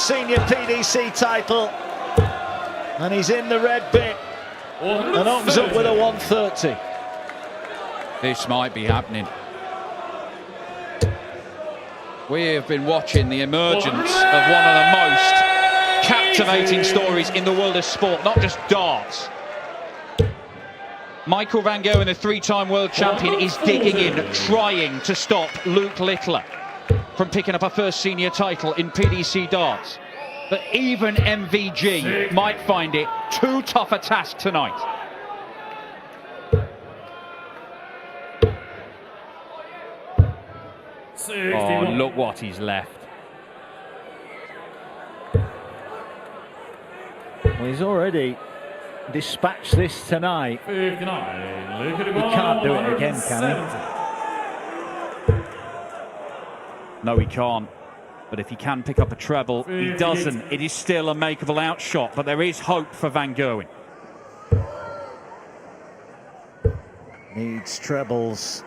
senior PDC title, and he's in the red bit and opens up with a 130. This might be happening. We have been watching the emergence of one of the most captivating stories in the world of sport, not just darts. Michael Van Gerwen, the three-time world champion, is digging in, trying to stop Luke Littler from picking up a first senior title in PDC darts. But even MVG might find it too tough a task tonight. Oh, look what he's left. Well, he's already dispatched this tonight. He can't do it again, can he? No, he can't. But if he can pick up a treble, he doesn't. It is still a makeable outshot, but there is hope for Van Gerwen. Needs trebles.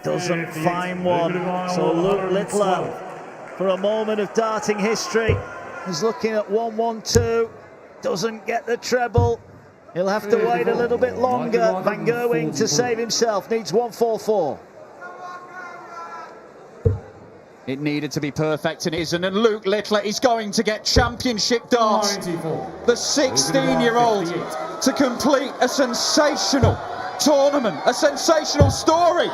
Doesn't find one. So Luke Littler, for a moment of darting history, is looking at 1-1-2. Doesn't get the treble. He'll have to wait a little bit longer. Van Gerwen, to save himself, needs 1-4-4. It needed to be perfect and isn't, and Luke Littler is going to get championship darts. The 16-year-old to complete a sensational tournament, a sensational story.